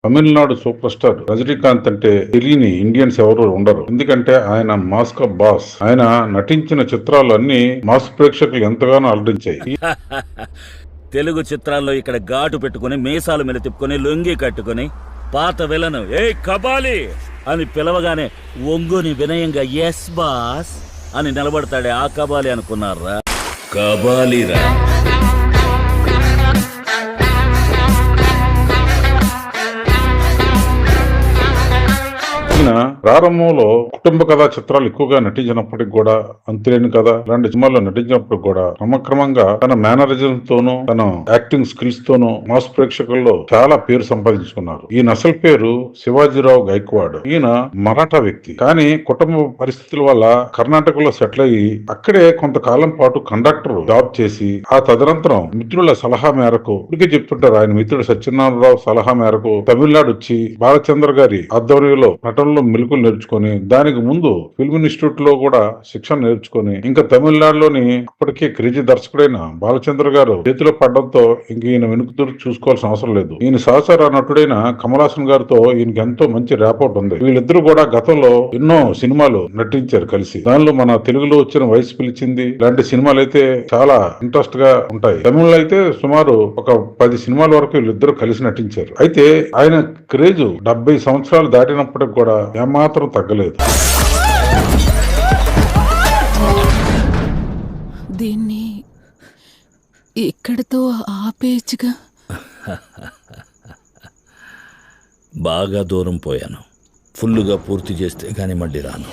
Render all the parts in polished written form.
Tamil Nadu super star Rajinikanth అంటే తెలియని Indians ఎవరు ఉండరు. ఎందుకంటే ఆయన మాస్క్ బాస్. ఆయన నటించిన చిత్రాలు అన్ని మాస్ ప్రేక్షకులు ఎంతగానో అలరించాయి. తెలుగు చిత్రాల్లో ఇక్కడ ఘాటు పెట్టుకుని మీసాలు మీద తిప్పుకొని లొంగి కట్టుకుని పాత విలను ఏ కబాలి అని పిలవగానే ఒంగుని వినయంగా ఎస్ బాస్ అని నిలబడతాడే ఆ కబాలి అనుకున్నారా? కబాలిరా. ప్రారంభంలో కుటుంబ కథా చిత్రాలు ఎక్కువగా నటించినప్పటికి కూడా, అంతులేని కథ ఇలాంటి సినిమాల్లో నటించినప్పటికి కూడా క్రమక్రమంగా తన మేనరిజం తోనూ తన యాక్టింగ్ స్కిల్స్ తోనూ మాస్ ప్రేక్షకుల్లో చాలా పేరు సంపాదించుకున్నారు. ఈయన అసలు పేరు శివాజీరావు గైక్వాడ్. ఈయన మరాఠా వ్యక్తి, కానీ కుటుంబ పరిస్థితుల వల్ల కర్ణాటకలో సెటిల్ అయ్యి అక్కడే కొంతకాలం పాటు కండక్టర్ జాబ్ చేసి, ఆ తదనంతరం మిత్రుల సలహా మేరకు, ఇప్పటికే చెప్తుంటారు ఆయన మిత్రుడు సత్యనారాయణరావు సలహా మేరకు తమిళనాడు వచ్చి బాలచంద్ర గారి ఆధ్వర్యంలో నటనలో మెలకులు నేర్చుకుని, దానికి ముందు ఫిల్మ్ ఇన్స్టిట్యూట్ లో కూడా శిక్షణ నేర్చుకుని, ఇంకా తమిళనాడులోని అప్పటికే క్రేజీ దర్శకుడైన బాలచంద్ర గారు చేతిలో పడడంతో ఇంక ఈయన వెనుక చూసుకోవాల్సిన అవసరం లేదు. ఈయన సహచర నటుడైన కమల్ హాసన్ గారితో ఈయనకి ఎంతో మంచి ర్యాపోర్ట్ ఉంది. వీళ్ళిద్దరూ కూడా గతంలో ఎన్నో సినిమాలు నటించారు కలిసి. దానిలో మన తెలుగులో వచ్చిన వయసు పిలిచింది ఇలాంటి సినిమాలు అయితే చాలా ఇంట్రెస్ట్ గా ఉంటాయి. తమిళలో అయితే సుమారు ఒక 10 సినిమాల వరకు వీళ్ళిద్దరూ కలిసి నటించారు. అయితే ఆయన క్రేజ్ 70 సంవత్సరాలు దాటినప్పటికి కూడా ఏమాత్రం తగ్గలేదు. దీన్ని ఇక్కడతో ఆపేయచ్చుగా. బాగా దూరం పోయాను. ఫుల్లుగా పూర్తి చేస్తే కానీ మళ్ళీ రాను.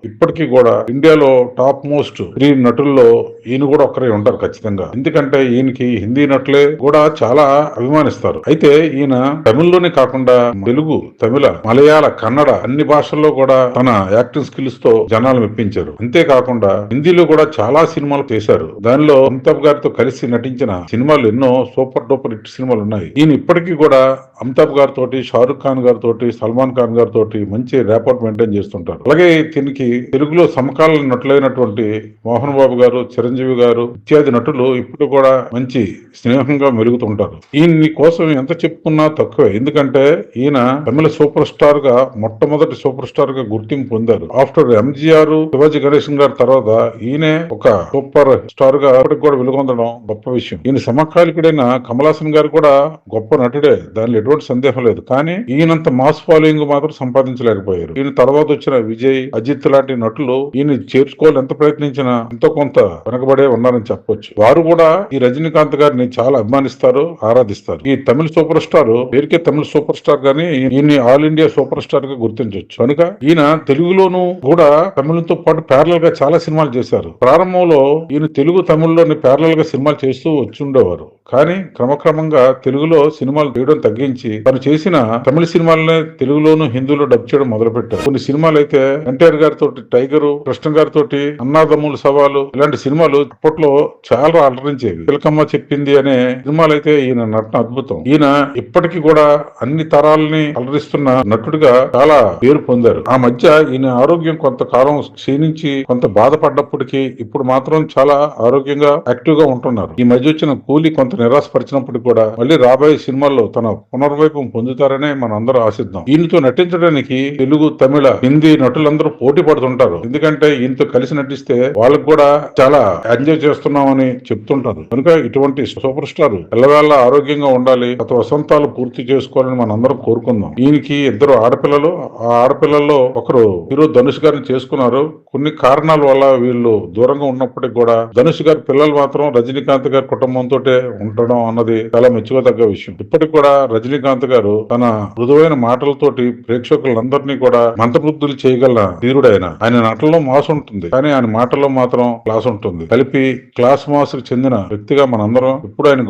ఇప్పటికీ కూడా ఇండియాలో టాప్ మోస్ట్ 3 నటుల్లో ఈయన కూడా ఒకరే ఉంటారు ఖచ్చితంగా. ఎందుకంటే ఈయనకి హిందీ నటులే కూడా చాలా అభిమానిస్తారు. అయితే ఈయన తమిళ్లోనే కాకుండా తెలుగు, తమిళ, మలయాళ, కన్నడ అన్ని భాషల్లో కూడా తన యాక్టింగ్ స్కిల్స్ తో జనాలు మెప్పించారు. అంతేకాకుండా హిందీలో కూడా చాలా సినిమాలు చేశారు. దానిలో అమితాబ్ గారితో కలిసి నటించిన సినిమాలు ఎన్నో సూపర్ డూపర్ హిట్ సినిమాలు ఉన్నాయి. ఈయన ఇప్పటికీ కూడా అమితాబ్ గారితో, షారుఖ్ ఖాన్ గారితో, సల్మాన్ ఖాన్ గారితో మంచి ర్యాపోర్ట్ మెయింటైన్ చేస్తుంటారు. అలాగే దీనికి తెలుగులో సమకాలీన నటులైనటువంటి మోహన్ బాబు గారు, చిరంజీవి గారు ఇత్యాది నటులు ఇప్పుడు కూడా మంచి స్నేహంగా మెరుగుతుంటారు. ఈయన కోసం ఎంత చెప్పుకున్నా తక్కువే. ఎందుకంటే ఈయన తమిళ సూపర్ స్టార్ గా మొట్టమొదటి సూపర్ స్టార్ గా గుర్తింపు పొందారు. ఆఫ్టర్ ఎంజీఆర్, శివాజీ గణేశన్ గారి తర్వాత ఈయనే ఒక సూపర్ స్టార్ గా ఇప్పటికి కూడా వెలుగొందడం గొప్ప విషయం. ఈయన సమకాలికుడైన కమల్ హాసన్ గారు కూడా గొప్ప నటుడే, దానిలో ఎటువంటి సందేహం లేదు. కానీ ఈయనంత మాస్ ఫాలోయింగ్ మాత్రం సంపాదించలేకపోయారు. ఈయన తర్వాత వచ్చిన విజయ్, అజిత్ లాంటి నటులు ఈయన చేర్చుకోవాలి ఎంత ప్రయత్నించినా ఎంతో కొంత వెనకబడే ఉన్నారని చెప్పొచ్చు. వారు కూడా ఈ రజనీకాంత్ గారిని చాలా అభిమానిస్తారు, ఆరాధిస్తారు. ఈ తమిళ సూపర్ స్టార్ పేరుకే తమిళ సూపర్ స్టార్ గానీ ఈయన ఆల్ ఇండియా సూపర్ స్టార్ గా గుర్తించవచ్చు. కనుక ఈయన తెలుగులోను కూడా తమిళతో పాటు ప్యారలల్ గా చాలా సినిమాలు చేశారు. ప్రారంభంలో ఈయన తెలుగు, తమిళలోని ప్యారలల్ గా సినిమాలు చేస్తూ వచ్చి ఉండేవారు. కానీ క్రమక్రమంగా తెలుగులో సినిమాలు తీయడం తగ్గించి తను చేసిన తమిళ సినిమాలనే తెలుగులోను, హిందీలో డబ్ చేయడం మొదలుపెట్టారు. కొన్ని సినిమాలు అయితే ఎన్టీఆర్ గారితో, టైగరు, కృష్ణ గారితో అన్నాదమ్ముల సవాలు ఇలాంటి సినిమాలు అప్పట్లో చాలా అలరించేవి. పిలకమ్మ చెప్పింది అనే సినిమాలు అయితే ఈయన నటన అద్భుతం. ఈయన ఇప్పటికీ కూడా అన్ని తరాలని అలరిస్తున్న నటుడిగా చాలా పేరు పొందారు. ఆ మధ్య ఈయన ఆరోగ్యం కొంతకాలం క్షీణించి కొంత బాధపడ్డప్పటికీ ఇప్పుడు మాత్రం చాలా ఆరోగ్యంగా యాక్టివ్ గా ఉంటున్నారు. ఈ మధ్య వచ్చిన కూలీ కొంత నిరాశపరిచినప్పటికీ కూడా మళ్ళీ రాబోయే సినిమాల్లో తన పునర్వైభవం పొందుతారనే మనం అందరూ ఆశిద్దాం. ఈయనతో నటించడానికి తెలుగు, తమిళ, హిందీ నటులందరూ పోటీ పడుతుంటారు. ఎందుకంటే ఈయనతో కలిసి నటిస్తే వాళ్ళకు కూడా చాలా ఎంజాయ్ చేస్తున్నామని చెప్తుంటారు. కనుక ఇటువంటి సూపర్ స్టార్ ఎల్లవేళ ఆరోగ్యంగా ఉండాలి, గత వసంతాలు పూర్తి చేసుకోవాలని మనం అందరం కోరుకుందాం. ఈయనకి 2 ఆడపిల్లలు. ఆ ఆడపిల్లల్లో ఒకరు హీరో ధనుష్ గారిని చేసుకున్నారు. కొన్ని కారణాల వల్ల వీళ్ళు దూరంగా ఉన్నప్పటికీ కూడా ధనుష్ గారి పిల్లలు మాత్రం రజనీకాంత్ గారి కుటుంబంతో ఉండడం అన్నది చాలా మెచ్చుకోదగ్గ విషయం. ఇప్పటికి కూడా రజనీకాంత్ గారు తన మృదువైన మాటలతోటి ప్రేక్షకులందరినీ కూడా మంత్రముగ్ధులు చేయగల ధీరుడైన. ఆయన నటనలో మాస్ ఉంటుంది, కానీ ఆయన మాటల్లో మాత్రం క్లాస్ ఉంటుంది. కలిపి క్లాస్ మాస్ కు చెందిన వ్యక్తిగా మనందరం ఇప్పుడు ఆయన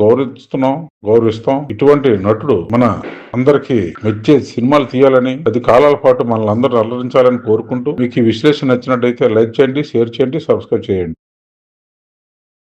గౌరవిస్తాం. ఇటువంటి నటుడు మన అందరికి మెచ్చే సినిమాలు తీయాలని, 10 కాలాల పాటు మనల్ని అందరూ అలరించాలని కోరుకుంటూ, మీకు ఈ విశ్లేషణ నచ్చినట్టయితే లైక్ చేయండి, షేర్ చేయండి, సబ్స్క్రైబ్ చేయండి.